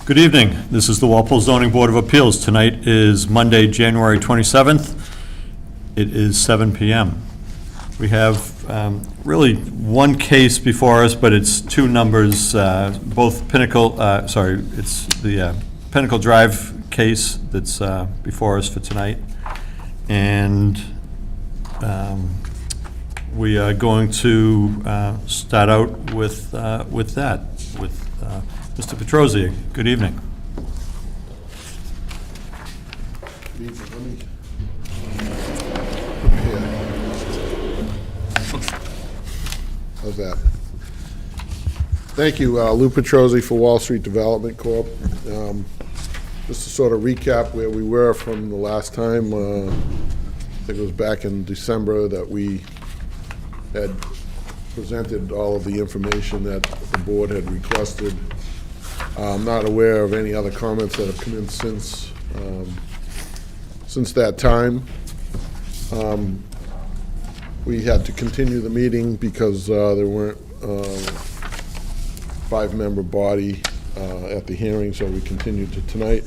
Good evening. This is the Walpole Zoning Board of Appeals. Tonight is Monday, January 27th. It is 7 p.m. We have really one case before us, but it's two numbers, both Pinnacle, it's the Pinnacle Drive case that's before us for tonight. And we are going to start out with that, with Mr. Petrozzi. Good evening. Good evening. Let me prepare. How's that? Thank you, Lou Petrozzi for Wall Street Development Corp. Just to sort of recap where we were from the last time, I think it was back in December that we had presented all of the information that the board had requested. I'm not aware of any other comments that have come in since that time. We had to continue the meeting because there weren't five-member body at the hearing, so we continued to tonight.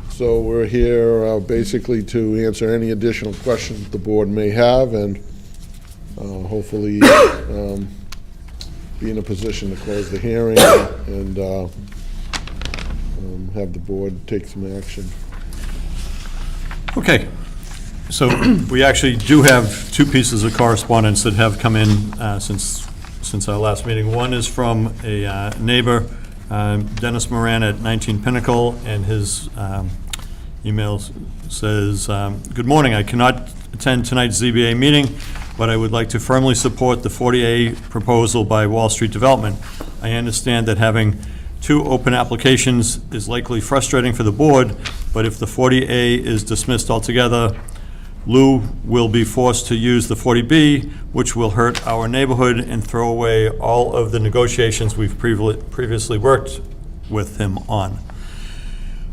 So we're here basically to answer any additional questions the board may have and hopefully be in a position to close the hearing and have the board take some action. Okay. So we actually do have two pieces of correspondence that have come in since our last meeting. One is from a neighbor, Dennis Moran at 19 Pinnacle, and his email says, "Good morning. I cannot attend tonight's ZBA meeting, but I would like to firmly support the 40A proposal by Wall Street Development. I understand that having two open applications is likely frustrating for the board, but if the 40A is dismissed altogether, Lou will be forced to use the 40B, which will hurt our neighborhood and throw away all of the negotiations we've previously worked with him on.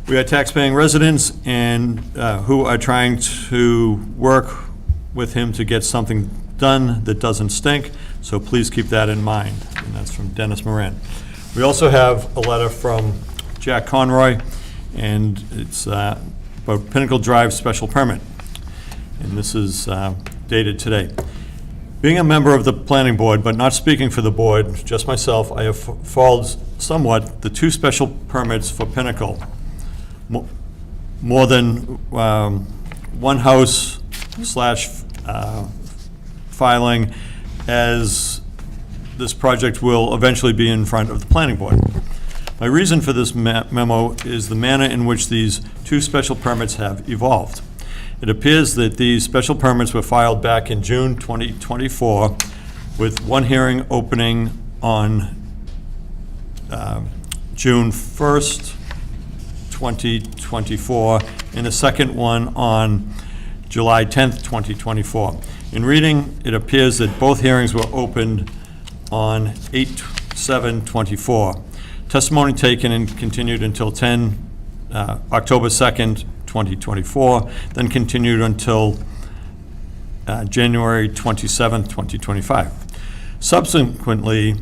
We are taxpaying residents and who are trying to work with him to get something done that doesn't stink, so please keep that in mind." And that's from Dennis Moran. We also have a letter from Jack Conroy, and it's about Pinnacle Drive special permit. And this is dated today. "Being a member of the planning board, but not speaking for the board, just myself, I have followed somewhat the two special permits for Pinnacle. More than one house / filing, as this project will eventually be in front of the planning board. My reason for this memo is the manner in which these two special permits have evolved. It appears that these special permits were filed back in June 2024, with one hearing opening on June 1st, 2024, and a second one on July 10th, 2024. In reading, it appears that both hearings were opened on 8/7/24. Testimony taken and continued until October 2nd, 2024, then continued until January 27th, 2025. Subsequently,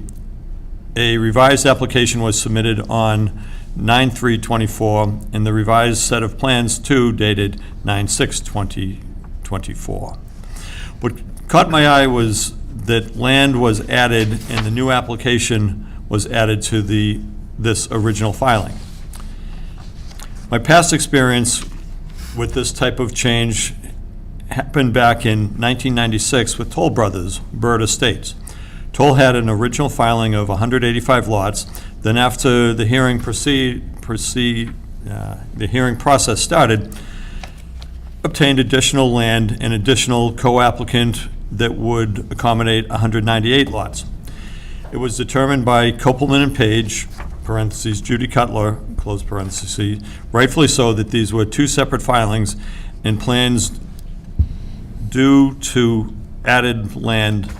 a revised application was submitted on 9/3/24, and the revised set of plans too dated 9/6/2024. What caught my eye was that land was added and the new application was added to this original filing. My past experience with this type of change happened back in 1996 with Toll Brothers, Bird Estates. Toll had an original filing of 185 lots. Then after the hearing the hearing process started, obtained additional land and additional co-applicant that would accommodate 198 lots. It was determined by Copeland and Page, parentheses, Judy Cutler, close parentheses, rightfully so, that these were two separate filings and plans due to added land,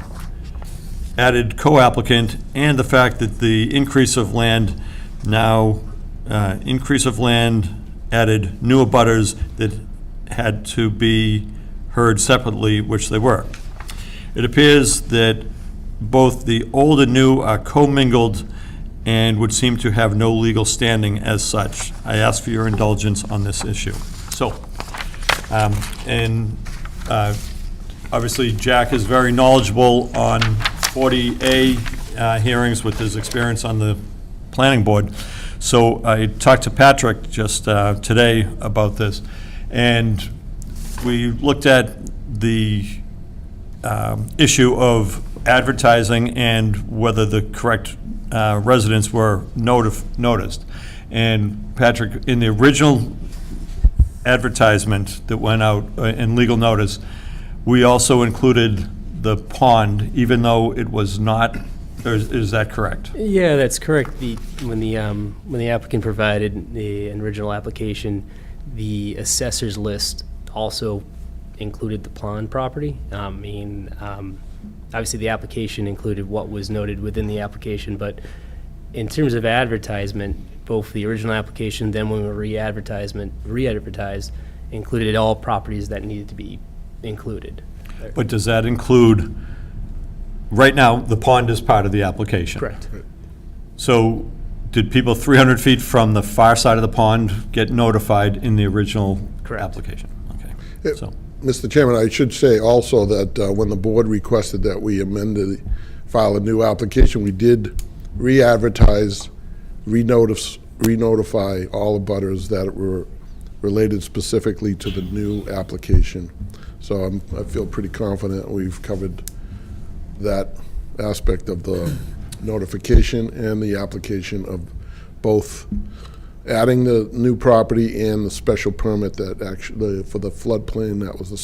added co-applicant, and the fact that the increase of land added new abutters that had to be heard separately, which they were. It appears that both the old and new are commingled and would seem to have no legal standing as such. I ask for your indulgence on this issue. So, obviously, Jack is very knowledgeable on 40A hearings with his experience on the planning board. So I talked to Patrick just today about this, and we looked at the issue of advertising and whether the correct residents were noticed. And Patrick, in the original advertisement that went out in legal notice, we also included the pond, even though it was not, or is that correct? Yeah, that's correct. When the applicant provided the original application, the assessor's list also included the pond property. Obviously, the application included what was noted within the application, but in terms of advertisement, both the original application, then when we re-advertised, included all properties that needed to be included. But does that include, right now, the pond is part of the application? Correct. So did people 300 feet from the far side of the pond get notified in the original Correct. application? Okay. So, Mr. Chairman, I should say also that when the board requested that we file a new application, we did re-advertise, re-notify all abutters that were related specifically to the new application. So I feel pretty confident we've covered that aspect of the notification and the application of both adding the new property and the special permit that actually, for the floodplain, that was the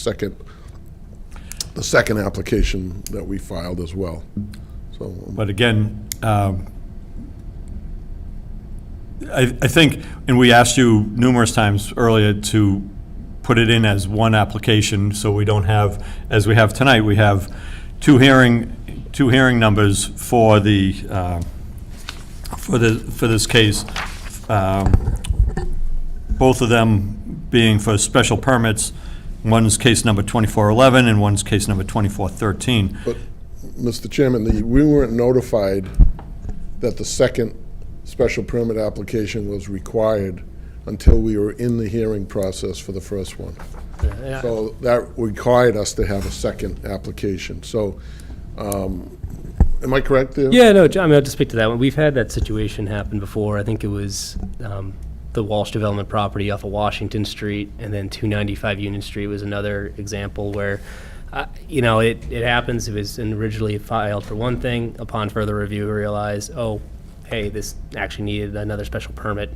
second application that we filed as well. So, but again, I think, and we asked you numerous times earlier to put it in as one application, so we don't have, as we have tonight, we have two hearing numbers for the for this case. Both of them being for special permits. One's case number 2411 and one's case number 2413. but, Mr. Chairman, we weren't notified that the second special permit application was required until we were in the hearing process for the first one. Yeah. So that required us to have a second application. So, am I correct there? Yeah, no, John, I mean, I'll just speak to that one. We've had that situation happen before. I think it was the Walsh Development property off of Washington Street, and then 295 Union Street was another example where, it happens. It was originally filed for one thing. Upon further review, we realized, oh, hey, this actually needed another special permit.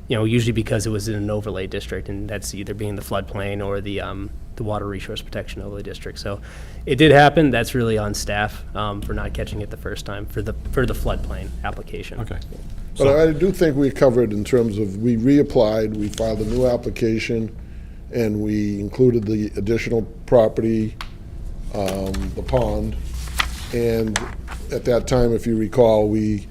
Usually because it was in an overlay district, and that's either being the floodplain or the Water Resource Protection Overlay District. So it did happen. That's really on staff for not catching it the first time for the floodplain application. Okay. But I do think we covered in terms of, we reapplied, we filed a new application, and we included the additional property, the pond. And at that time, if you recall, we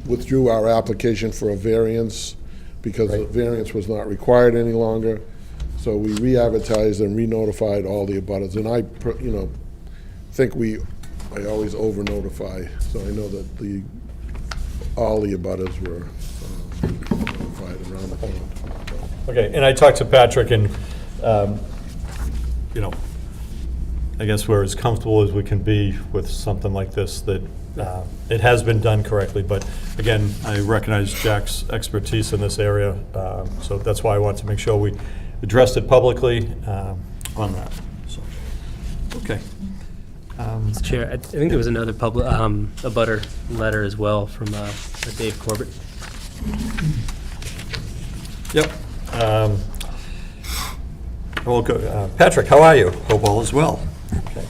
withdrew our application for a variance because the variance was not required any longer. So we re-advertised and re-notified all the abutters. And I think I always over-notify, so I know that all the abutters were notified around the pond. Okay, and I talked to Patrick, and, I guess we're as comfortable as we can be with something like this, that it has been done correctly. But again, I recognize Jack's expertise in this area, so that's why I want to make sure we addressed it publicly on that. So, okay. Mr. Chair, I think there was another abutter letter as well from Dave Corbett. Yep. Well, Patrick, how are you? Hope all is well. Okay.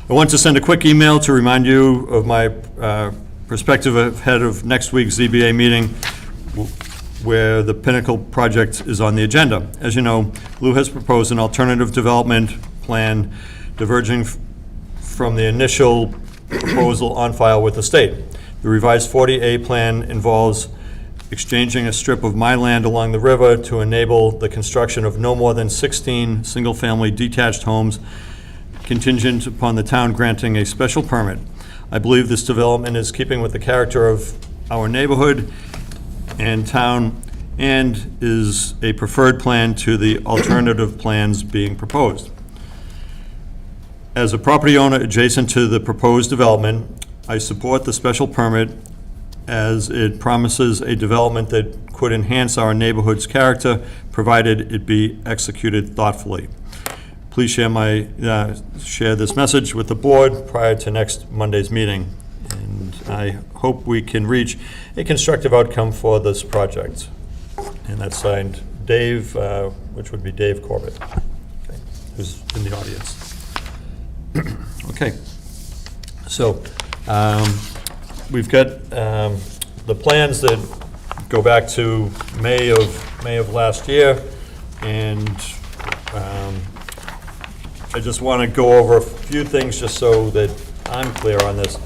I want to send a quick email to remind you of my perspective ahead of next week's ZBA meeting, where the Pinnacle project is on the agenda. As you know, Lou has proposed an alternative development plan diverging from the initial proposal on file with the state. The revised 40A plan involves exchanging a strip of my land along the river to enable the construction of no more than 16 single-family detached homes, contingent upon the town granting a special permit. I believe this development is keeping with the character of our neighborhood and town, and is a preferred plan to the alternative plans being proposed. As a property owner adjacent to the proposed development, I support the special permit as it promises a development that could enhance our neighborhood's character, provided it be executed thoughtfully. Please share this message with the board prior to next Monday's meeting, and I hope we can reach a constructive outcome for this project. And that's signed Dave, which would be Dave Corbett, okay, who's in the audience. Okay, so we've got the plans that go back to May of last year, and I just want to go over a few things just so that I'm clear on this.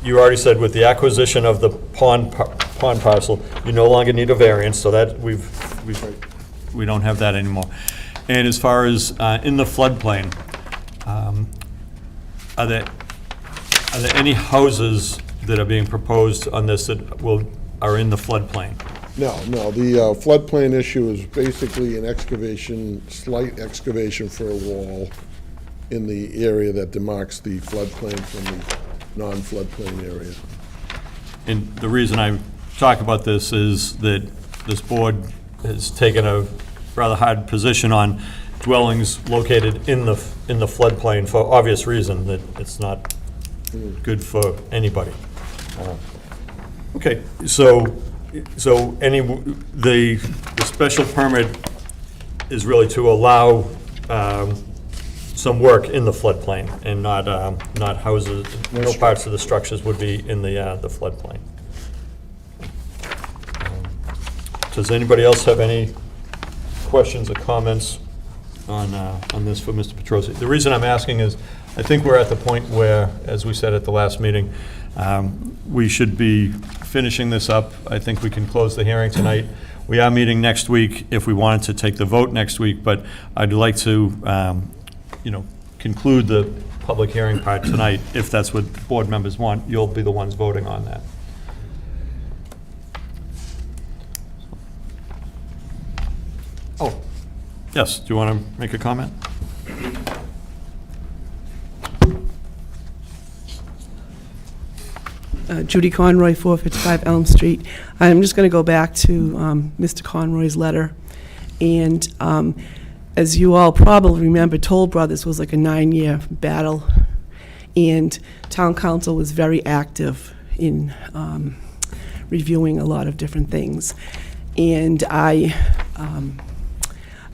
You already said with the acquisition of the pond parcel, you no longer need a variance, so that we don't have that anymore. And as far as in the floodplain, are there any houses that are being proposed on this that are in the floodplain? No, the floodplain issue is basically an excavation, slight excavation for a wall in the area that demarks the floodplain from the non-floodplain area. And the reason I talk about this is that this board has taken a rather hard position on dwellings located in the floodplain for obvious reason, that it's not good for anybody. Okay, so the special permit is really to allow some work in the floodplain, and not houses. No parts of the structures would be in the floodplain. Does anybody else have any questions or comments on this for Mr. Petrosi? The reason I'm asking is, I think we're at the point where, as we said at the last meeting, we should be finishing this up. I think we can close the hearing tonight. We are meeting next week if we wanted to take the vote next week, but I'd like to, conclude the public hearing part tonight. If that's what board members want, you'll be the ones voting on that. Oh, yes, do you want to make a comment? Judy Conroy, 455 Elm Street. I'm just going to go back to Mr. Conroy's letter. And as you all probably remember, Toll Brothers was like a 9-year battle. And town council was very active in reviewing a lot of different things. And I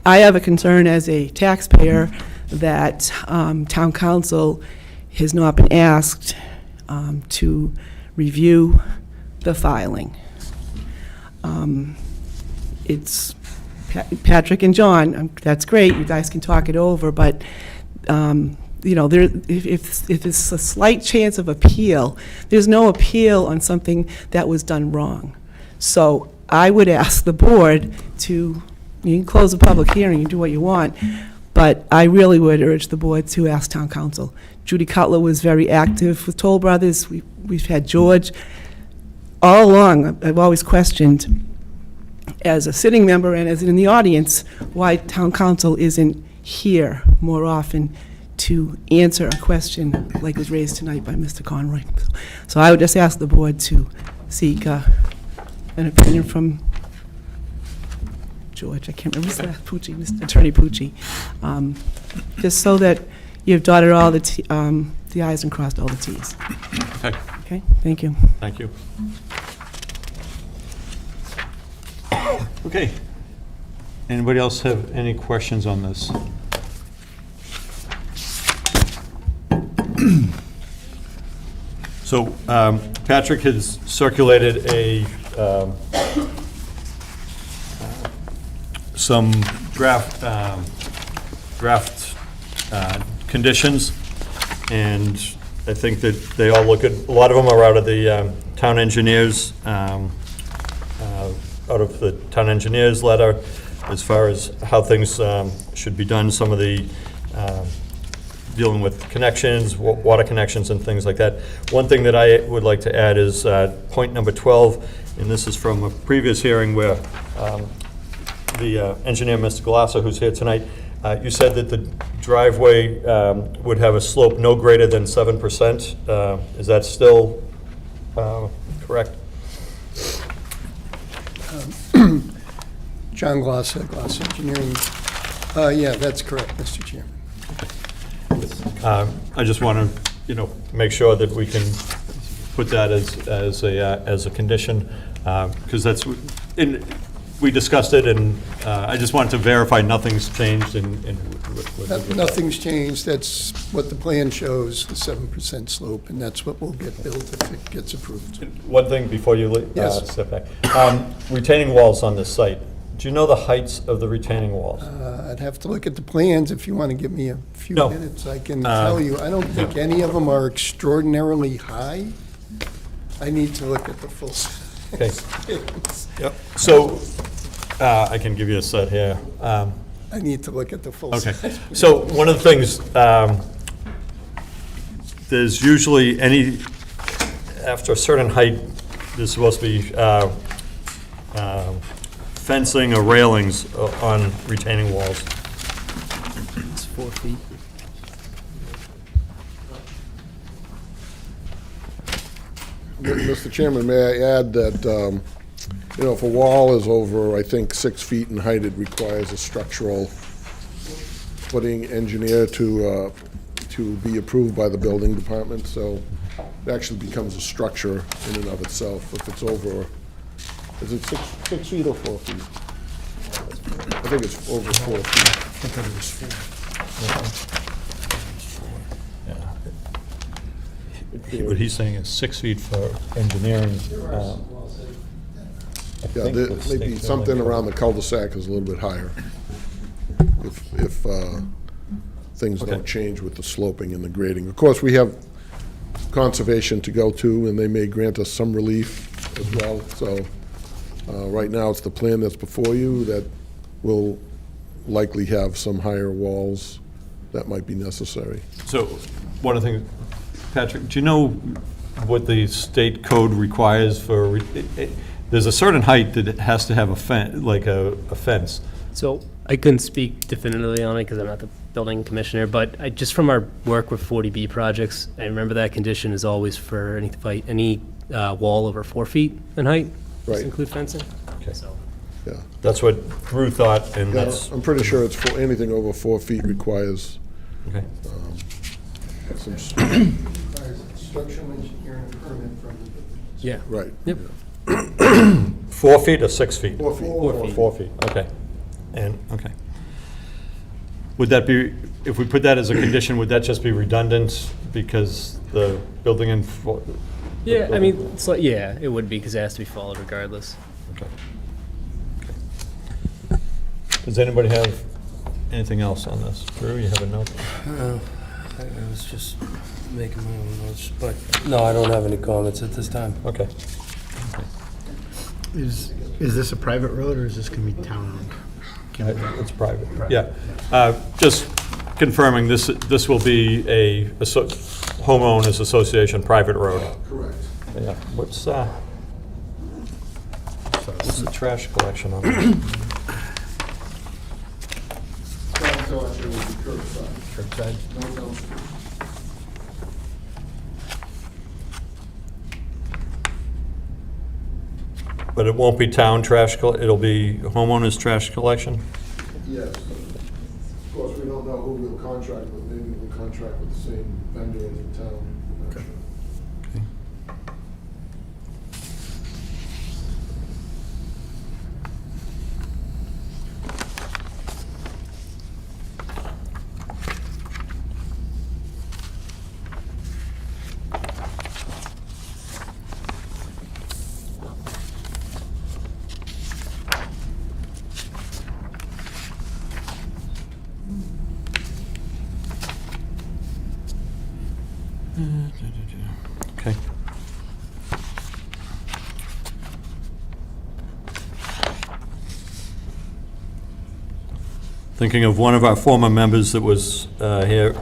have a concern as a taxpayer that town council has not been asked to review the filing. It's Patrick and John, that's great, you guys can talk it over, but if it's a slight chance of appeal, there's no appeal on something that was done wrong. So I would ask the board to, you can close the public hearing, you do what you want, but I really would urge the board to ask town council. Judy Cutler was very active with Toll Brothers. We've had George. All along, I've always questioned, as a sitting member and as in the audience, why town council isn't here more often to answer a question like was raised tonight by Mr. Conroy. So I would just ask the board to seek an opinion from George, I can't remember, Pucci, Mr. Attorney Pucci, just so that you've dotted all the i's and crossed all the t's. Okay. Okay, thank you. Thank you. Okay. Anybody else have any questions on this? So Patrick has circulated some draft conditions, and I think that they all look good. A lot of them are out of the town engineer's letter, as far as how things should be done. Some of the dealing with connections, water connections and things like that. One thing that I would like to add is point number 12, and this is from a previous hearing where the engineer, Mr. Galassa, who's here tonight, you said that the driveway would have a slope no greater than 7%. Is that still correct? John Gloss, Gloss Engineering. Yeah, that's correct, Mr. Chairman. I just want to, make sure that we can put that as a condition, because that's, we discussed it, and I just wanted to verify nothing's changed in. Nothing's changed. That's what the plan shows, the 7% slope, and that's what will get built if it gets approved. One thing before you Yes. step back. Retaining walls on this site, do you know the heights of the retaining walls? I'd have to look at the plans. If you want to give me a few No. minutes, I can tell you. I don't think any of them are extraordinarily high. I need to look at the full Okay. plans. Yep. So, I can give you a set here. I need to look at the full. Okay, so one of the things, there's usually after a certain height, there's supposed to be fencing or railings on retaining walls. It's 4 feet. Mr. Chairman, may I add that, if a wall is over, I think, 6 feet in height, it requires a structural footing engineer to be approved by the building department, so it actually becomes a structure in and of itself. If it's over, is it 6 feet or 4 feet? I think it's over 4 feet. What he's saying is 6 feet for engineering. Yeah, maybe something around the cul-de-sac is a little bit higher. If things Okay. don't change with the sloping and the grading. Of course, we have conservation to go to, and they may grant us some relief as well. So right now, it's the plan that's before you that will likely have some higher walls that might be necessary. So, one of the things, Patrick, do you know what the state code requires for, there's a certain height that it has to have a fence. So I couldn't speak definitively on it because I'm not the building commissioner, but just from our work with 40B projects, I remember that condition is always for any wall over 4 feet in height. Does Right. include fencing? Okay. So, Yeah. That's what Drew thought, and Yeah, that's, I'm pretty sure it's anything over 4 feet requires okay. some, Requires a structural engineering permit from the building. yeah. right. Yep. 4 feet or 6 feet? 4 feet. 4 feet. 4 feet, okay. And, okay. Would that be, if we put that as a condition, would that just be redundant because the building and? Yeah, I mean, it's like, yeah, it would be because it has to be followed regardless. Okay. Does anybody have anything else on this? Drew, you have a note? I was just making my own notes, but no, I don't have any comments at this time. Okay. Is this a private road or is this going to be town-owned? It's private, yeah. Just confirming, this will be a homeowners association private road. Correct. Yeah. What's the trash collection on it? Curbside. But it won't be town trash, it'll be homeowners trash collection? Yes. Of course, we don't know who we'll contract with. Maybe we'll contract with the same vendor in the town. I'm not sure. Okay. Thinking of one of our former members that was here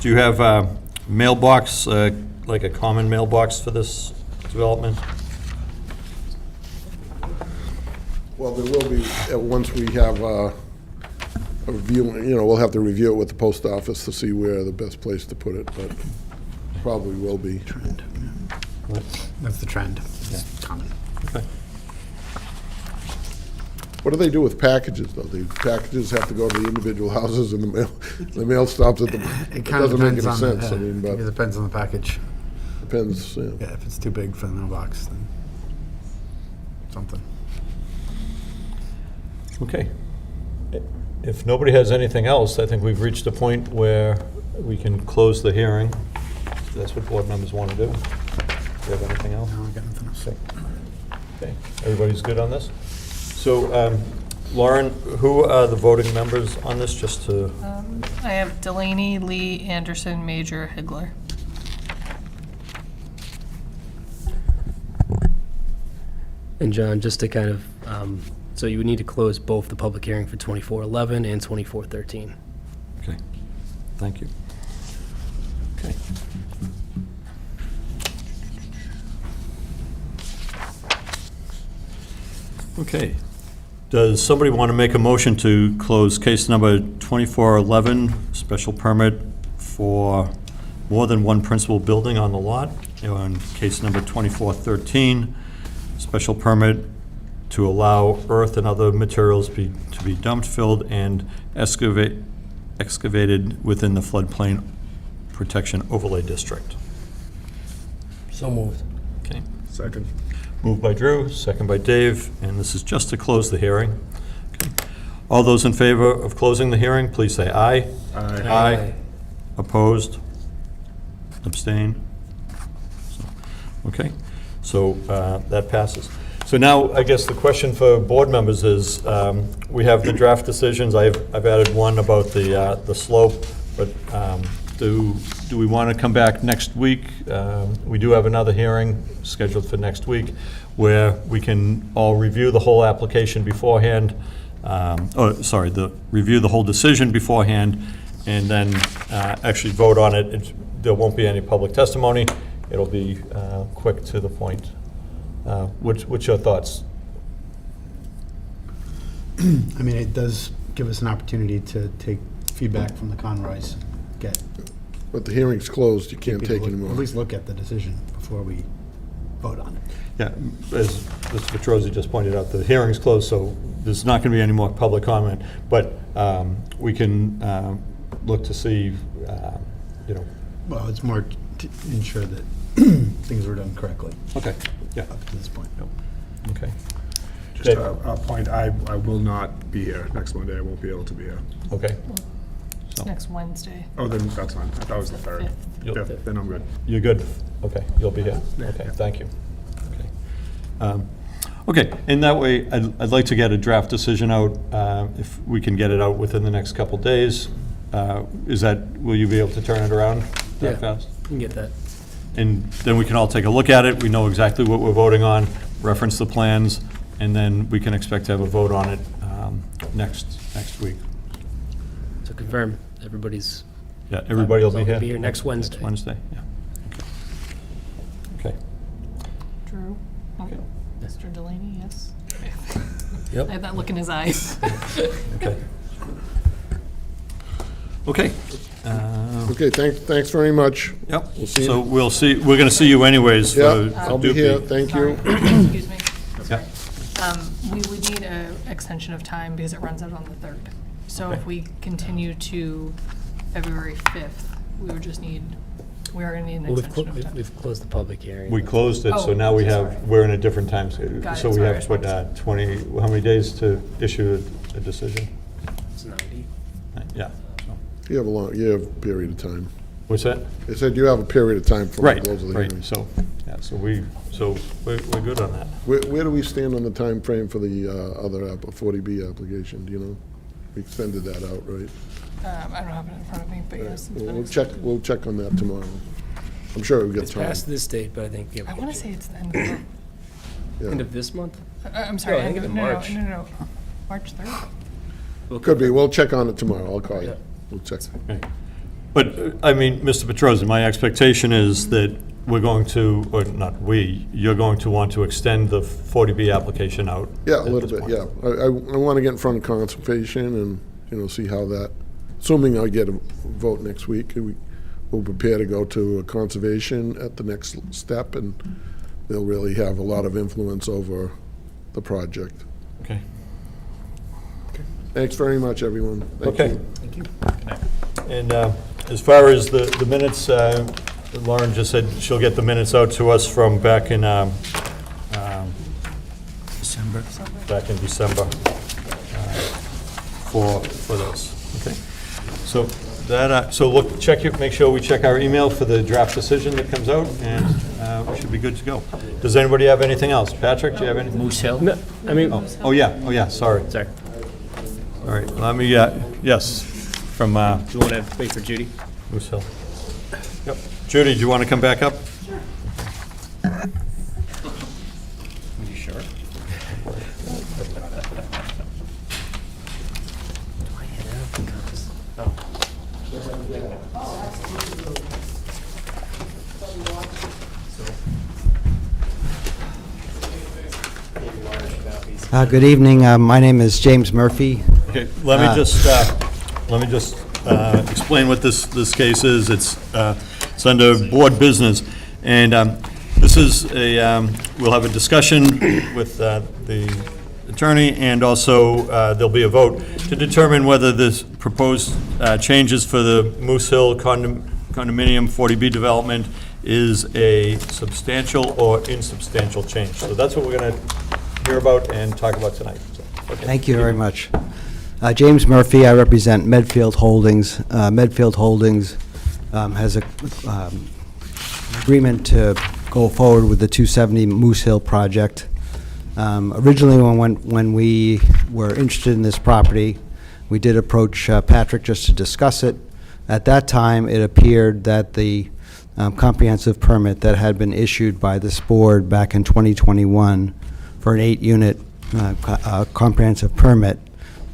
Do you have a mailbox, like a common mailbox for this development? Well, there will be, once we have a review, we'll have to review it with the post office to see where the best place to put it, but probably will be. Trend. Yeah. That's the trend. It's common. Okay. What do they do with packages, though? The packages have to go to the individual houses and the mail stops at the, It it kind of doesn't make depends any on sense, I mean, it but depends on the package. depends, yeah. Yeah, if it's too big for the mailbox, then something. Okay. If nobody has anything else, I think we've reached a point where we can close the hearing. If that's what board members want to do. Do you have anything else? No, I got nothing else. Okay, everybody's good on this? So, Lauren, who are the voting members on this, just to, I have Delaney, Lee, Anderson, Major, Higler. And John, just to kind of, so you would need to close both the public hearing for 2411 and 2413. okay, thank you. Okay. Okay, does somebody want to make a motion to close case number 2411, special permit for more than one principal building on the lot, and case number 2413, special permit to allow earth and other materials to be dumped, filled, and excavated within the floodplain protection overlay district? So moved. Okay. Second. Moved by Drew, second by Dave, and this is just to close the hearing. Okay. All those in favor of closing the hearing, please say aye. Aye. Opposed? Abstain? Okay, so that passes. So now, I guess the question for board members is, we have the draft decisions. I've added one about the slope, but do we want to come back next week? We do have another hearing scheduled for next week where we can all review the whole application beforehand. Review the whole decision beforehand and then actually vote on it. There won't be any public testimony. It'll be quick to the point. What's your thoughts? I mean, it does give us an opportunity to take feedback from the Conroys, get. But the hearing's closed, you can't take people any look- more. At least look at the decision before we vote on it. Yeah, as Mr. Petrosi just pointed out, the hearing's closed, so there's not going to be any more public comment. But we can look to see, Well, it's more to ensure that things were done correctly Okay, yeah, up to this point. okay. Just a point, I will not be here next Monday, I won't be able to be here. Okay. It's next Wednesday. Oh, then that's fine, I thought it was the third. You'll- Yeah, then I'm good. You're good? Okay, you'll be here? Okay, thank you. Okay. Okay, in that way, I'd like to get a draft decision out, if we can get it out within the next couple days. Will you be able to turn it around that Yeah. fast? You can get that. And then we can all take a look at it, we know exactly what we're voting on, reference the plans, and then we can expect to have a vote on it next week. So confirm, everybody's, Yeah, everybody will be All here? gonna be here next Wednesday. Wednesday, yeah. Okay. Drew? Okay. Mr. Delaney, yes? Yep. I had that look in his eyes. Okay. Okay. Okay, thanks very much. Yep. We'll see you. So we're going to see you anyways. for Yeah, I'll be here, Doopy. thank you. Excuse me. Yeah. We would need an extension of time because it runs out on the 3rd. So if Okay. we continue to February 5th, we are going to need an well, extension of time. we've closed the public hearing. We closed it, so Oh, now we sorry. we're in a different time. Got So it, we sorry. have, what, 20, how many days to issue a decision? It's 90. Yeah. so. You have a period of time. What's that? They said you have a period of time from the Right, close of the hearing. right. So we're good on that. Where do we stand on the time frame for the other 40B application, do you know? We extended that out, right? I don't have it in front of me, but yes. it's been We'll check on that tomorrow. I'm sure we'll get It's time. past this date, but I think. I want to say it's the end of the month. End Yeah. of this month? I'm sorry. No, I think it's March. No. March 3rd. We'll Could be, we'll check on it tomorrow, I'll call you. Yeah. We'll check. Okay. But, I mean, Mr. Petrosi, my expectation is that we're going to, or not we, you're going to want to extend the 40B application out. Yeah, a at little this bit, point. yeah. I want to get in front of conservation and, see how that, assuming I get a vote next week, we'll prepare to go to conservation at the next step, and they'll really have a lot of influence over the project. Okay. Thanks very much, everyone. Thank Okay. you. And as far as the minutes, Lauren just said she'll get the minutes out to us from back in December. back in December for those. Okay. So that, so look, make sure we check our email for the draft decision that comes out, and we should be good to go. Does anybody have anything else? Patrick, do you have anything? Moose Hill? No, I mean, Oh, yeah, sorry. sorry. All right, let me, yes, from Do you want to wait for Judy? Moose Hill. Yep. Judy, do you want to come back up? You sure? Good evening. My name is James Murphy. Okay, let me just explain what this case is. It's under board business, and this is we'll have a discussion with the attorney, and also there'll be a vote to determine whether this proposed changes for the Moose Hill condominium 40B development is a substantial or insubstantial change. So that's what we're going to hear about and talk about tonight. So, okay. Thank you very much. James Murphy, I represent Medfield Holdings. Medfield Holdings has an agreement to go forward with the 270 Moose Hill project. Originally, when we were interested in this property, we did approach Patrick just to discuss it. At that time, it appeared that the comprehensive permit that had been issued by this board back in 2021 for an 8-unit comprehensive permit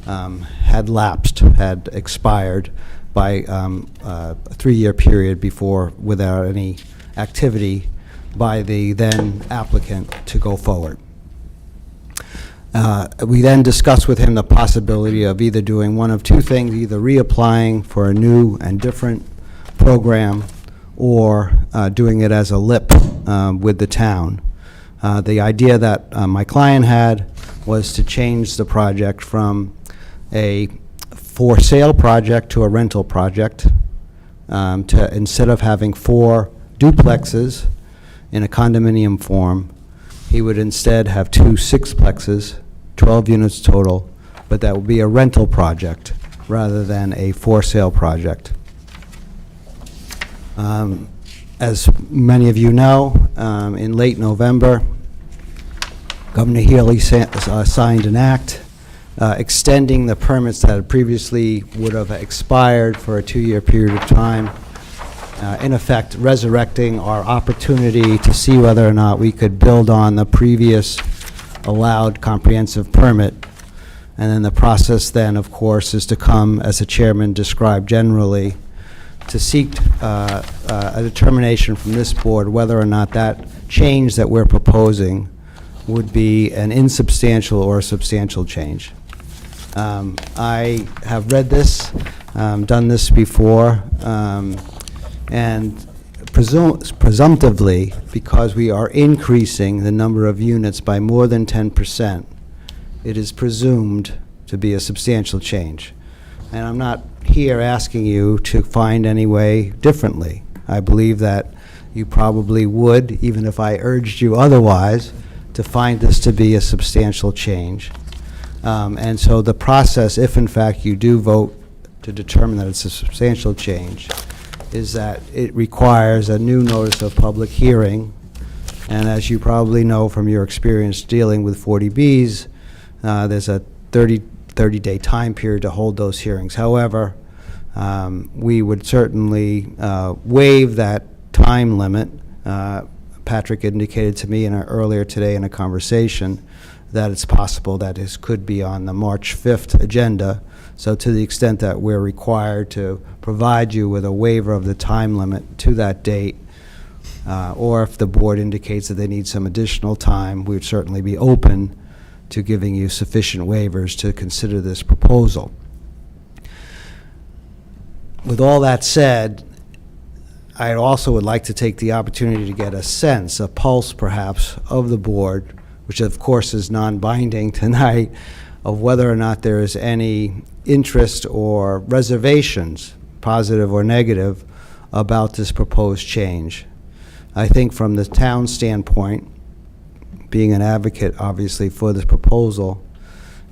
had lapsed, had expired by a 3-year period before, without any activity by the then applicant to go forward. We then discussed with him the possibility of either doing one of two things, either reapplying for a new and different program or doing it as a LIP with the town. The idea that my client had was to change the project from a for sale project to a rental project, to instead of having 4 duplexes in a condominium form, he would instead have 2 6-plexes, 12 units total, but that would be a rental project rather than a for sale project. As many of you know, in late November, Governor Healy signed an act extending the permits that had previously would have expired for a 2-year period of time, in effect resurrecting our opportunity to see whether or not we could build on the previous allowed comprehensive permit. And then the process then, of course, is to come, as the chairman described generally, to seek a determination from this board whether or not that change that we're proposing would be an insubstantial or a substantial change. I have read this, done this before, and presumptively, because we are increasing the number of units by more than 10%, it is presumed to be a substantial change. And I'm not here asking you to find any way differently. I believe that you probably would, even if I urged you otherwise, to find this to be a substantial change. And so the process, if in fact you do vote to determine that it's a substantial change, is that it requires a new notice of public hearing. And as you probably know from your experience dealing with 40Bs, there's a 30-day time period to hold those hearings. However, we would certainly waive that time limit. Patrick indicated to me earlier today in a conversation that it's possible that this could be on the March 5th agenda, So to the extent that we're required to provide you with a waiver of the time limit to that date, or if the board indicates that they need some additional time, we would certainly be open to giving you sufficient waivers to consider this proposal. With all that said, I also would like to take the opportunity to get a sense, a pulse perhaps, of the board, which of course is non-binding tonight, of whether or not there is any interest or reservations, positive or negative, about this proposed change. I think from the town standpoint, being an advocate obviously for this proposal,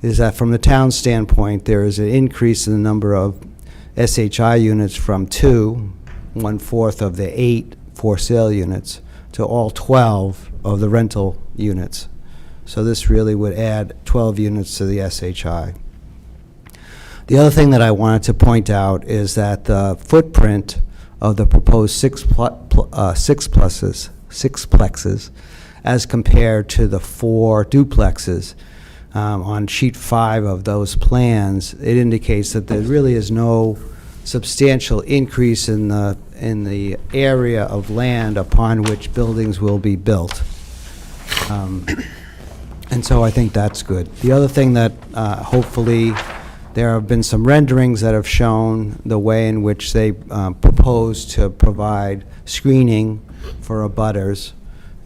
is that from the town standpoint, there is an increase in the number of SHI units from 2, 1/4 of the 8 for-sale units, to all 12 of the rental units. So this really would add 12 units to the SHI. The other thing that I wanted to point out is that the footprint of the proposed sixplexes, as compared to the 4 duplexes, on sheet 5 of those plans, it indicates that there really is no substantial increase in the area of land upon which buildings will be built. And so I think that's good. The other thing that hopefully, there have been some renderings that have shown the way in which they propose to provide screening for abutters,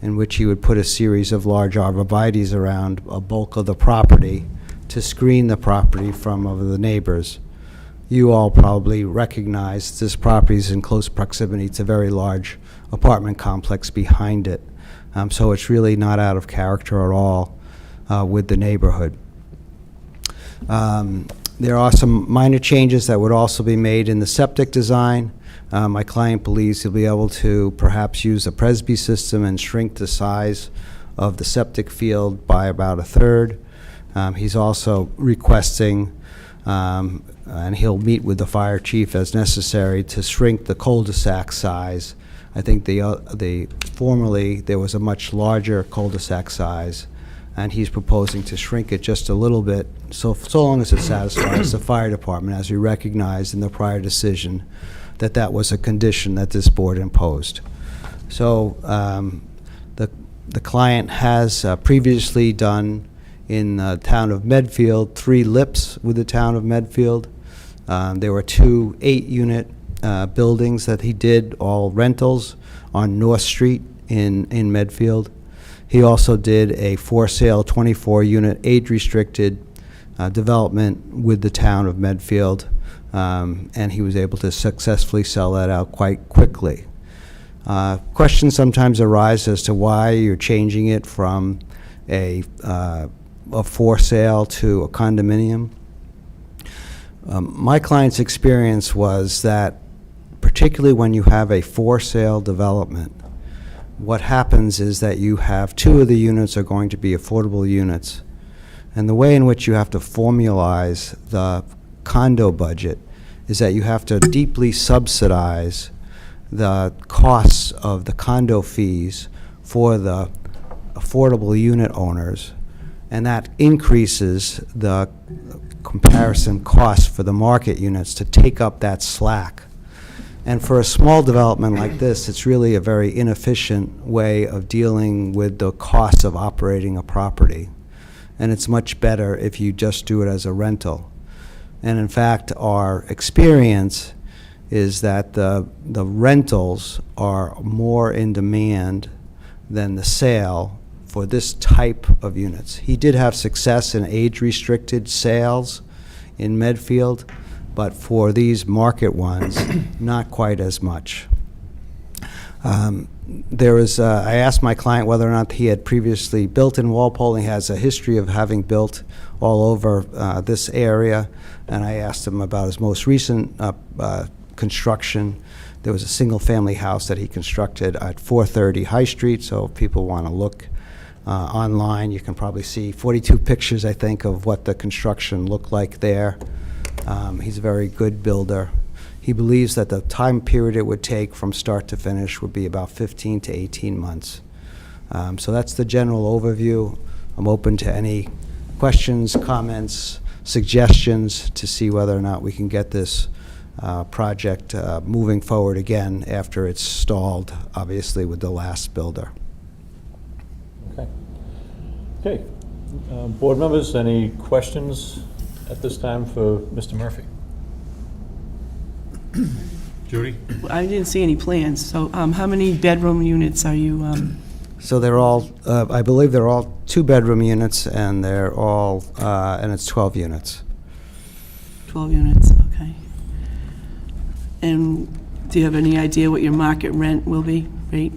in which you would put a series of large arborvitaes around a bulk of the property to screen the property from other the neighbors. You all probably recognize this property is in close proximity to a very large apartment complex behind it. So it's really not out of character at all with the neighborhood. There are some minor changes that would also be made in the septic design. My client believes he'll be able to perhaps use a Presby system and shrink the size of the septic field by about 1/3. He's also requesting, and he'll meet with the fire chief as necessary, to shrink the cul-de-sac size. I think formerly there was a much larger cul-de-sac size, and he's proposing to shrink it just a little bit, so long as it satisfies the fire department, as we recognized in the prior decision that that was a condition that this board imposed. So the client has previously done in the town of Medfield 3 lips with the town of Medfield. There were 2 8-unit buildings that he did, all rentals, on North Street in Medfield. He also did a for-sale 24-unit age-restricted development with the town of Medfield, and he was able to successfully sell that out quite quickly. Questions sometimes arise as to why you're changing it from a for-sale to a condominium. My client's experience was that, particularly when you have a for-sale development, what happens is that you have 2 of the units are going to be affordable units. And the way in which you have to formalize the condo budget is that you have to deeply subsidize the costs of the condo fees for the affordable unit owners, and that increases the comparison costs for the market units to take up that slack. And for a small development like this, it's really a very inefficient way of dealing with the costs of operating a property. And it's much better if you just do it as a rental. And in fact, our experience is that the rentals are more in demand than the sale for this type of units. He did have success in age-restricted sales in Medfield, but for these market ones, not quite as much. I asked my client whether or not he had previously built in Walpole. He has a history of having built all over this area, and I asked him about his most recent construction. There was a single-family house that he constructed at 430 High Street, so if people want to look online, you can probably see 42 pictures, I think, of what the construction looked like there. He's a very good builder. He believes that the time period it would take from start to finish would be about 15 to 18 months. So that's the general overview. I'm open to any questions, comments, suggestions to see whether or not we can get this project moving forward again after it's stalled, obviously, with the last builder. Okay. Okay. Board members, any questions at this time for Mr. Murphy? Judy? I didn't see any plans, so how many bedroom units are you, So they're all, I believe they're all two-bedroom units, and they're all, and it's 12 units. 12 units, okay. And do you have any idea what your market rent will be, rate?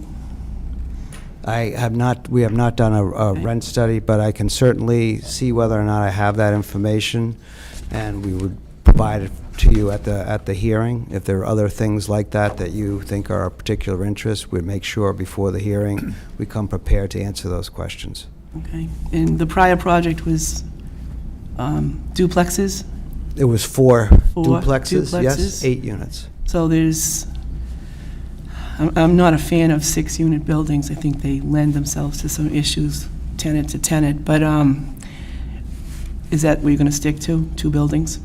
We have not done a rent study, but I can certainly see whether or not I have that information, and we would provide it to you at the hearing. If there are other things like that that you think are of particular interest, we'd make sure before the hearing we come prepared to answer those questions. Okay. And the prior project was duplexes? It was four Four duplexes, yes, duplexes? 8 units. So I'm not a fan of 6-unit buildings. I think they lend themselves to some issues, tenant to tenant. But is that what you're going to stick to, 2 buildings?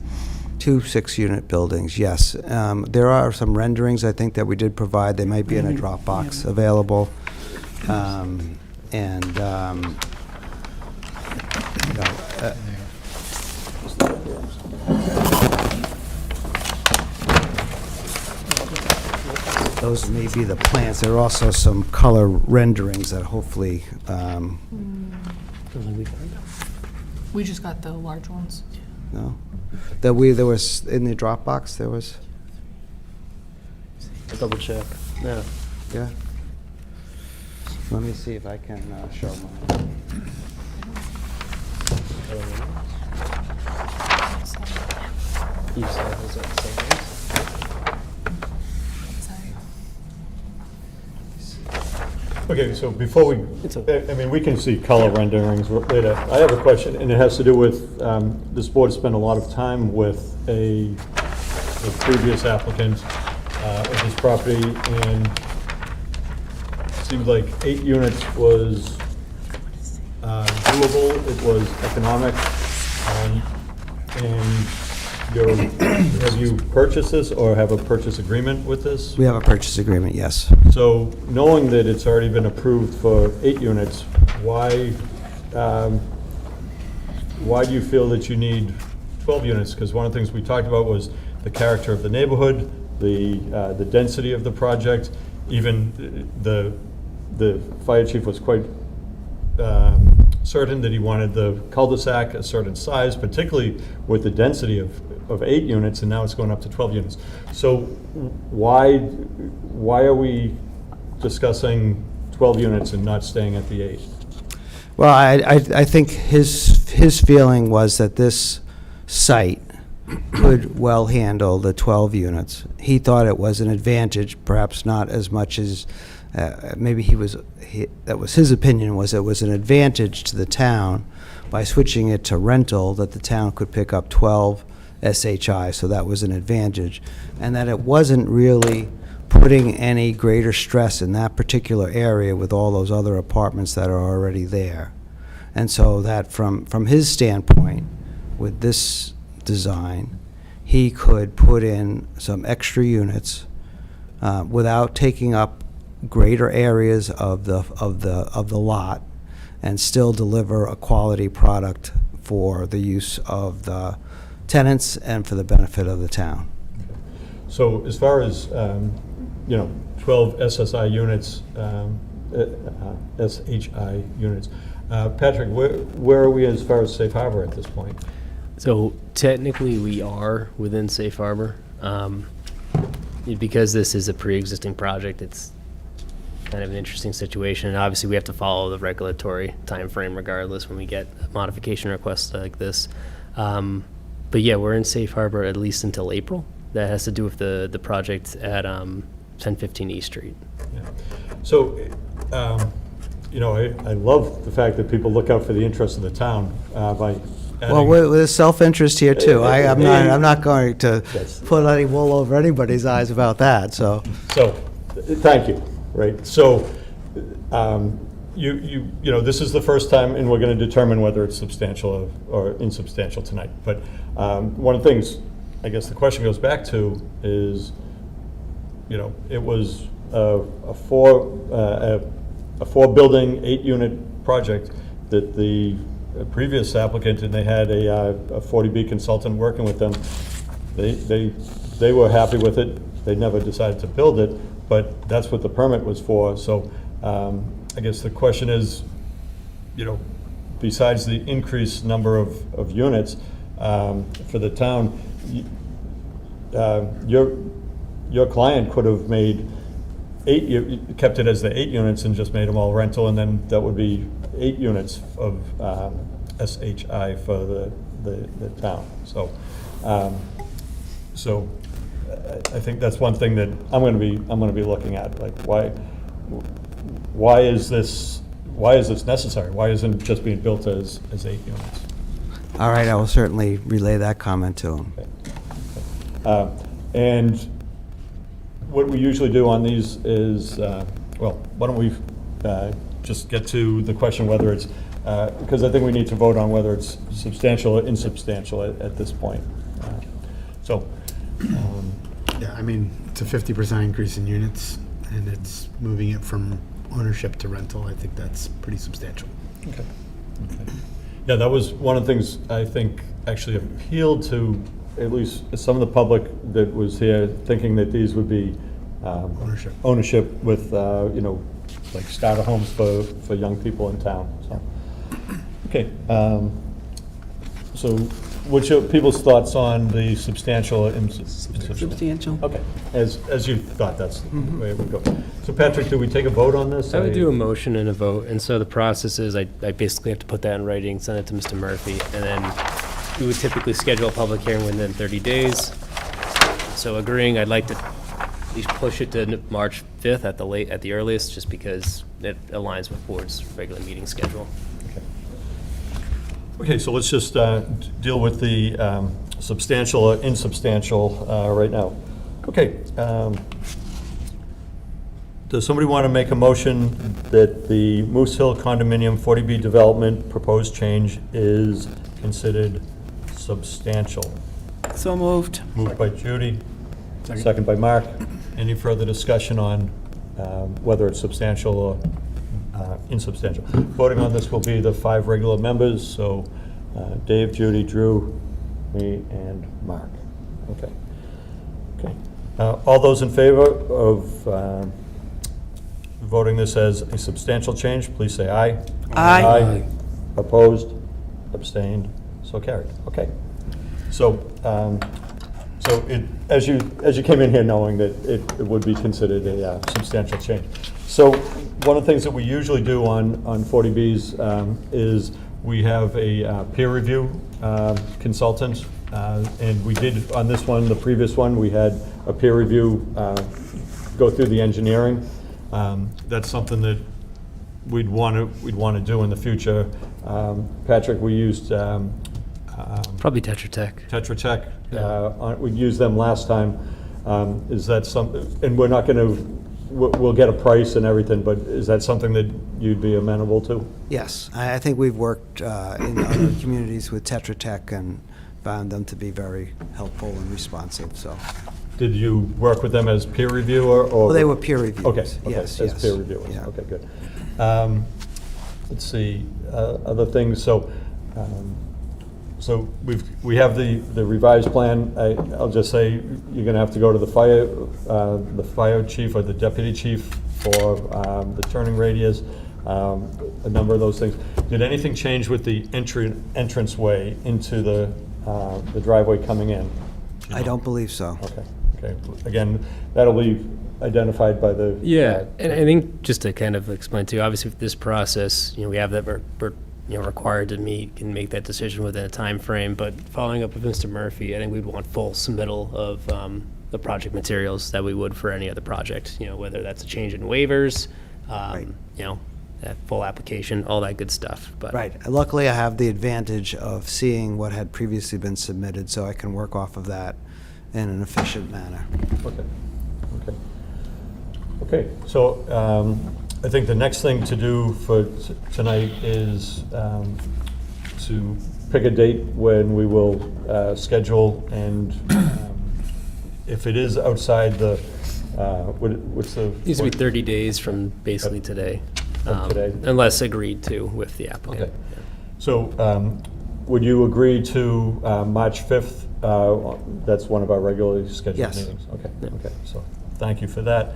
2 6-unit buildings, yes. There are some renderings, I think, that we did provide. They might be in a Dropbox available. Those may be the plans. There are also some color renderings that hopefully, We just got the large ones. no? There was, in the Dropbox, there was, Double check. No. yeah? Let me see if I can show mine. You said it was at the same place? Okay, so before we, It's okay. I mean, we can see color renderings later. I have a question, and it has to do with, this board spent a lot of time with the previous applicant of this property, and it seemed like 8 units was doable, it was economic, and have you purchased this, or have a purchase agreement with this? We have a purchase agreement, yes. So, knowing that it's already been approved for 8 units, why do you feel that you need 12 units? Because one of the things we talked about was the character of the neighborhood, the density of the project, even the fire chief was quite certain that he wanted the cul-de-sac a certain size, particularly with the density of 8 units, and now it's going up to 12 units. So why are we discussing 12 units and not staying at the 8? Well, I think his feeling was that this site could well handle the 12 units. He thought it was an advantage, perhaps not as much as, maybe that was his opinion, was it was an advantage to the town by switching it to rental, that the town could pick up 12 SHI, so that was an advantage. And that it wasn't really putting any greater stress in that particular area with all those other apartments that are already there. And so that from his standpoint, with this design, he could put in some extra units without taking up greater areas of the lot, and still deliver a quality product for the use of the tenants and for the benefit of the town. So as far as, 12 SSI units, SHI units, Patrick, where are we as far as safe harbor at this point? So technically, we are within safe harbor. Because this is a pre-existing project, it's kind of an interesting situation. And obviously, we have to follow the regulatory timeframe regardless when we get modification requests like this. But yeah, we're in safe harbor at least until April. That has to do with the project at 1015 East Street. Yeah. So, I love the fact that people look out for the interests of the town by adding. Well, with self-interest here too. I'm not going to put any wool over anybody's eyes about that, so. So, thank you, right? So, you know, this is the first time, and we're going to determine whether it's substantial or insubstantial tonight. But one of the things, I guess the question goes back to is, you know, it was a four-building, 8-unit project that the previous applicant, and they had a 40B consultant working with them. They were happy with it. They never decided to build it, but that's what the permit was for. So I guess the question is, you know, besides the increased number of units for the town, your client could have made kept it as the 8 units and just made them all rental, and then that would be 8 units of SHI for the town. So, so I think that's one thing that I'm going to be looking at. Like, why is this necessary? Why isn't it just being built as 8 units? All right, I will certainly relay that comment to him. Okay. And what we usually do on these is, well, why don't we just get to the question whether it's, because I think we need to vote on whether it's substantial or insubstantial at this point. So. Yeah, I mean, it's a 50% increase in units, and it's moving it from ownership to rental. I think that's pretty substantial. Okay. Yeah, that was one of the things I think actually appealed to at least some of the public that was here, thinking that these would be ownership with, you know, like starter homes for young people in town. So, okay. So what's your people's thoughts on the substantial or insubstantial? Substantial. Okay, as you thought, that's the way it would go. So Patrick, do we take a vote on this? I would do a motion and a vote, and so the process is I basically have to put that in writing, send it to Mr. Murphy, and then we would typically schedule a public hearing within 30 days. So agreeing, I'd like to at least push it to March 5th at the earliest, just because it aligns with board's regular meeting schedule. Okay, so let's just deal with the substantial or insubstantial right now. Okay. Does somebody want to make a motion that the Moose Hill condominium 40B development proposed change is considered substantial? So moved. Moved by Judy, second by Mark. Any further discussion on whether it's substantial or insubstantial? Voting on this will be the 5 regular members, so Dave, Judy, Drew, me, and Mark. Okay. Okay. All those in favor of voting this as a substantial change, please say aye. Aye. Opposed? Abstained? So carried. Okay. So, so as you came in here knowing that it would be considered a substantial change. So one of the things that we usually do on 40Bs is we have a peer review consultant, and we did on this one, the previous one, we had a peer review go through the engineering. That's something that we'd want to do in the future. Patrick, we used Probably Tetra Tech. Tetra Tech. We used them last time. Is that something? And we're not going to. We'll get a price and everything, but is that something that you'd be amenable to? Yes, I think we've worked in other communities with Tetra Tech and found them to be very helpful and responsive, so. Did you work with them as peer reviewer, or? Well, they were peer reviewers. Okay, Yes, as yes. peer reviewers. Yeah. Okay, good. Let's see, other things. So, so we have the revised plan. I'll just say you're going to have to go to the fire chief or the deputy chief for the turning radius, a number of those things. Did anything change with the entranceway into the driveway coming in? I don't believe so. Okay. Okay. Again, that'll be identified by the. Yeah, and I think just to kind of explain too, obviously with this process, we have that we're required to meet and make that decision within a time frame. But following up with Mr. Murphy, I think we'd want full submittal of the project materials that we would for any other project. Whether that's a change in waivers, Right. That full application, all that good stuff. But Right. Luckily, I have the advantage of seeing what had previously been submitted, so I can work off of that in an efficient manner. Okay. Okay. Okay. So I think the next thing to do for tonight is to pick a date when we will schedule, and if it is outside the, what's the? Needs to be 30 days from basically today. From today. Unless agreed to with the applicant. Okay. So would you agree to March 5th? That's one of our regularly scheduled Yes. meetings. Okay, okay, so thank you for that.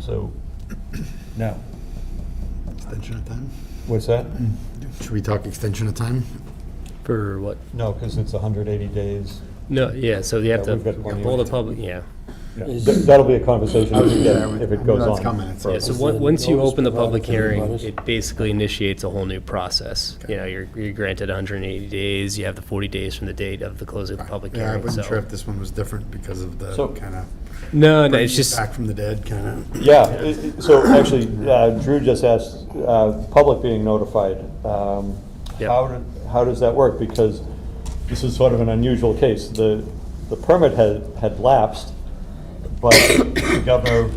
So now, Extension of time? what's that? Should we talk extension of time? For what? No, because it's 180 days. No, yeah, so you have Yeah, to we've got plenty of hold a time. public, yeah. Yeah. That'll be a conversation if it goes That's on. coming, it's- Yeah, so Is there once you notice open the provided public to the hearing, butters? it basically initiates a whole new process. You know, you're granted 180 days, you have the 40 days from the date of the close of the public Yeah, I hearing, wasn't sure so. if this one was different because of the So- kind of No, it's just, back from the dead kind of. Yeah, so actually, Drew just asked, public being notified. Yep. How does that work? Because this is sort of an unusual case. The permit had lapsed, but the governor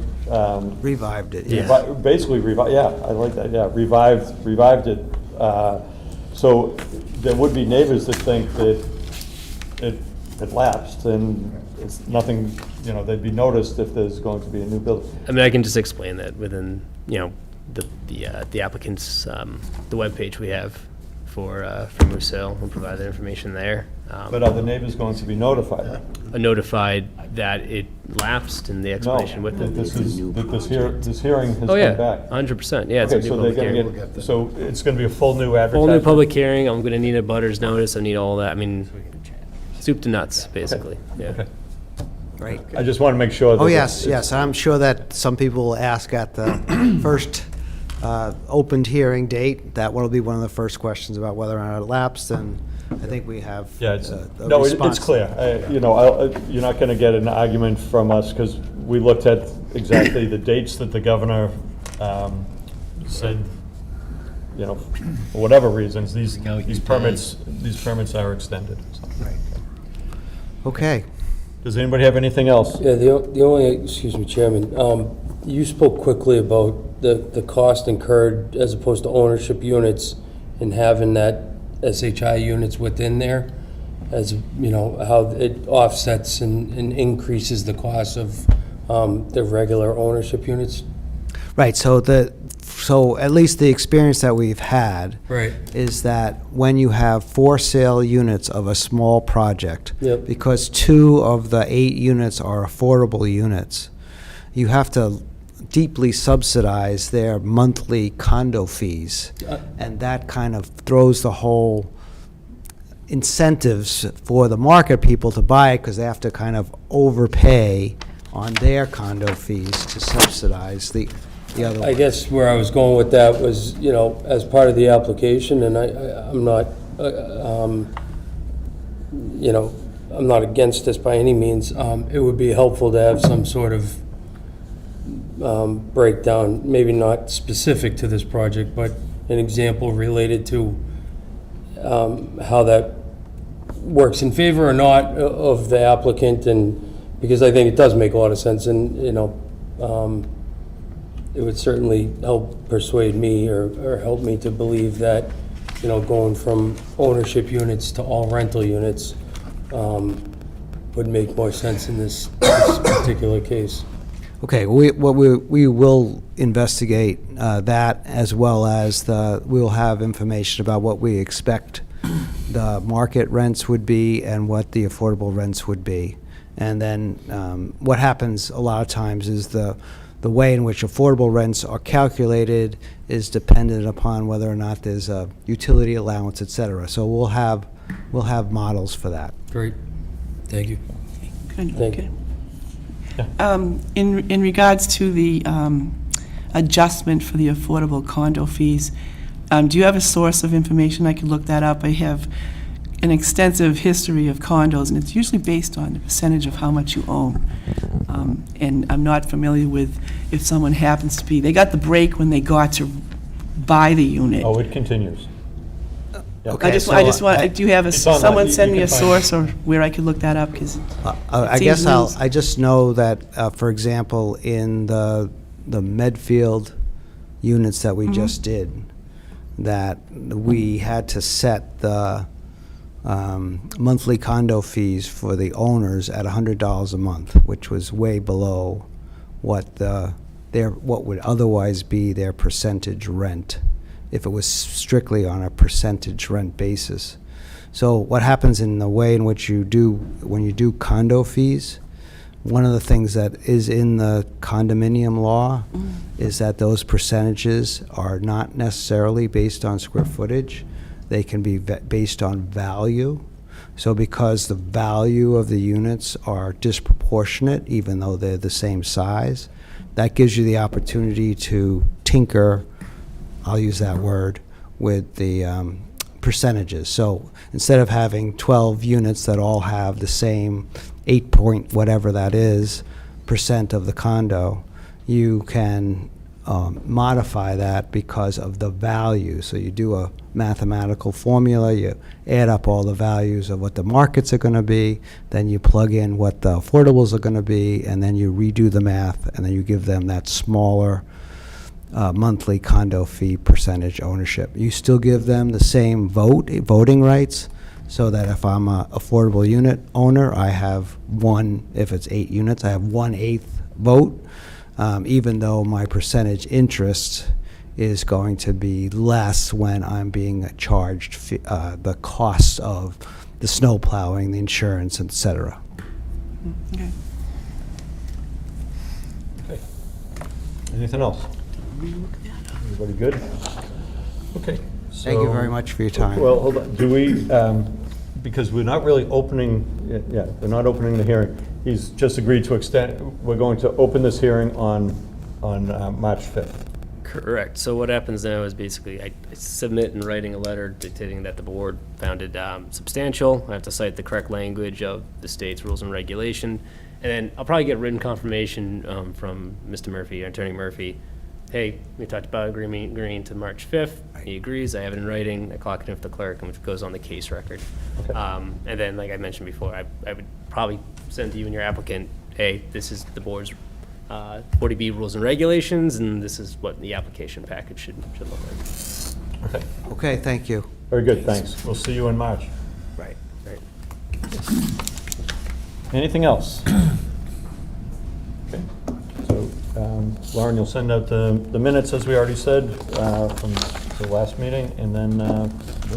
Revived it, Yeah. yeah. basically revived, yeah, I like that, yeah, revived it. So there would be neighbors that think that it lapsed, and it's nothing, you know, they'd be noticed if there's going to be a new building. I mean, I can just explain that within, you know, the applicant's, the webpage we have for Moose Hill, we'll provide that information there. But are the neighbors going to be notified? Notified that it lapsed and the No, explanation with that it. this hearing has Oh, yeah, come back. 100%, yeah, it's a Okay, new so they're public gonna hearing. get, so it's gonna be a full new advertisement? Whole new public hearing, I'm gonna need a butters notice, I need all that, I mean, soup to nuts, basically, yeah. Okay. Great. I just want to make sure that. Oh, it's- yes, yes, I'm sure that some people will ask at the first opened hearing date, that will be one of the first questions about whether or not it lapsed, and I think we have Yeah, it's, a no, response. it's clear. You know, you're not going to get an argument from us, because we looked at exactly the dates that the governor said, you know, for whatever reasons, these permits are extended. So. Okay. Does anybody have anything else? Yeah, the only, excuse me, Chairman, you spoke quickly about the cost incurred as opposed to ownership units and having that SHI units within there, as, you know, how it offsets and increases the cost of the regular ownership units. Right, so at least the experience that we've had Right. is that when you have for sale units of a small project, Yep. because 2 of the 8 units are affordable units, you have to deeply subsidize their monthly condo fees. And that kind of throws the whole incentives for the market people to buy it, because they have to kind of overpay on their condo fees to subsidize the other I one. guess where I was going with that was, you know, as part of the application, and I'm not, you know, I'm not against this by any means. It would be helpful to have some sort of breakdown, maybe not specific to this project, but an example related to how that works in favor or not of the applicant, and, because I think it does make a lot of sense, and, you know, it would certainly help persuade me or help me to believe that, you know, going from ownership units to all rental units would make more sense in this particular case. Okay, we will investigate that, as well as we'll have information about what we expect the market rents would be and what the affordable rents would be. And then what happens a lot of times is the way in which affordable rents are calculated is dependent upon whether or not there's a utility allowance, et cetera. So we'll have models for that. Great. Thank you. Good, Thank good. In regards to the adjustment for the affordable condo fees, do you have a source of information? I could look that up. I have an extensive history of condos, and it's usually based on the percentage of how much you own. And I'm not familiar with if someone happens to be, they got the break when they got to buy the unit. Oh, it continues. Yeah. Okay. I just so want, do you have It's online. someone You send me can a find source or where I could look that up? Because I Seems guess loose. I just know that, for example, in the the Medfield units that we just did, that we had to set the monthly condo fees for the owners at $100 a month, which was way below what what would otherwise be their percentage rent if it was strictly on a percentage rent basis. So what happens in the way in which when you do condo fees, one of the things that is in the condominium law is that those percentages are not necessarily based on square footage. They can be based on value. So because the value of the units are disproportionate, even though they're the same size, that gives you the opportunity to tinker, I'll use that word, with the percentages. So instead of having 12 units that all have the same 8 point whatever that is % of the condo, you can modify that because of the value. So you do a mathematical formula, you add up all the values of what the markets are going to be, then you plug in what the affordables are going to be, and then you redo the math, and then you give them that smaller monthly condo fee percentage ownership. You still give them the same voting rights, so that if I'm a affordable unit owner, I have if it's 8 units, I have 1/8 vote, even though my percentage interest is going to be less when I'm being charged the costs of the snow plowing, the insurance, et cetera. Okay. Okay. Anything else? Everybody good? Okay. Thank you very much for your time. Well, hold on. Do we, because we're not really opening, we're not opening the hearing. He's just agreed to extend, we're going to open this hearing on March 5th. Correct. So what happens now is basically I submit in writing a letter dictating that the board found it substantial. I have to cite the correct language of the state's rules and regulation. And then I'll probably get written confirmation from Mr. Murphy, Attorney Murphy. Hey, we talked about agreeing to March 5th. He agrees. I have it in writing. I clock it in with the clerk, and it goes on the case record. Okay. And then, like I mentioned before, I would probably send to you and your applicant, hey, this is the board's 40B rules and regulations, and this is what the application package should look like. Okay. Okay, thank you. Very good, thanks. We'll see you in March. Right. Anything else? Okay. So, Lauren, you'll send out the minutes, as we already said, from the last meeting, and then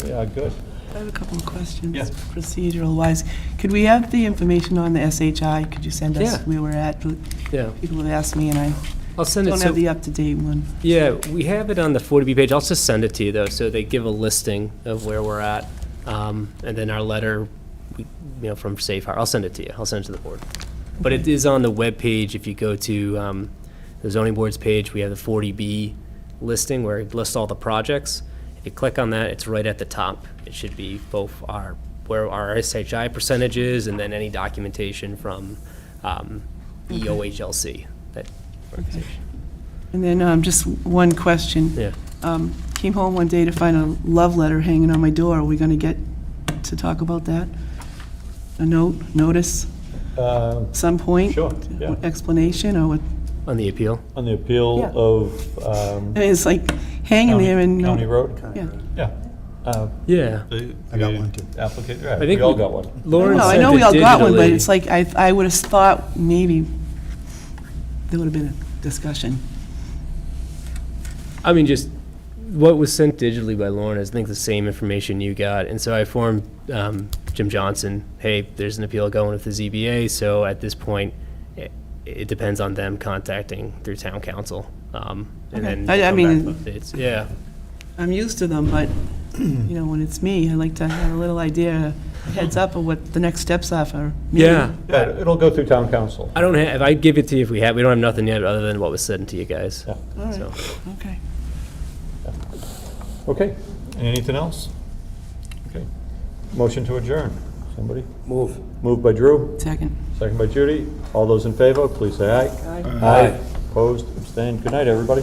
we are good. I have a couple of questions, Yeah. procedural-wise. Could we have the information on the SHI? Could you send us Yeah. where we're at? Yeah. People have asked me, and I I'll send it. don't So, have the up-to-date one. yeah, we have it on the 40B page. I'll just send it to you, though, so they give a listing of where we're at. And then our letter, from Safe Harbor. I'll send it to you. I'll send it to the board. But it is on the web page. If you go to the zoning board's page, we have the 40B listing where it lists all the projects. If you click on that, it's right at the top. It should be both where our SHI percentage is, and then any documentation from EOHLC. That organization. And then just one question. Yeah. Came home one day to find a love letter hanging on my door. Are we going to get to talk about that? A notice, some point? Sure, yeah. Explanation, or what? On the appeal? On the appeal Yeah. of I mean, it's like hanging there and. County Road? Yeah. Yeah. Yeah. I got one, too. Applicant, yeah, I think we all we- got one. Lauren No, I sent know it we all got one, but digitally. it's like, I would have thought maybe there would have been a discussion. I mean, just what was sent digitally by Lauren is, I think, the same information you got. And so I informed Jim Johnson, hey, there's an appeal going with the ZBA, so at this point, it depends on them contacting through town council. And Okay. then I we'll come mean- back with updates. Yeah. I'm used to them, but, when it's me, I like to have a little idea, heads up of what the next steps are for me. Yeah. Yeah, it'll go through town council. I don't have, I'd give it to you if we don't have nothing yet other than what was sent to you guys. Yeah. All right, So, okay. Okay, anything else? Okay. Motion to adjourn. Somebody? Move. Moved by Drew, Second. second by Judy. All those in favor, please say aye. Aye. Aye. Opposed, abstained. Good night, everybody.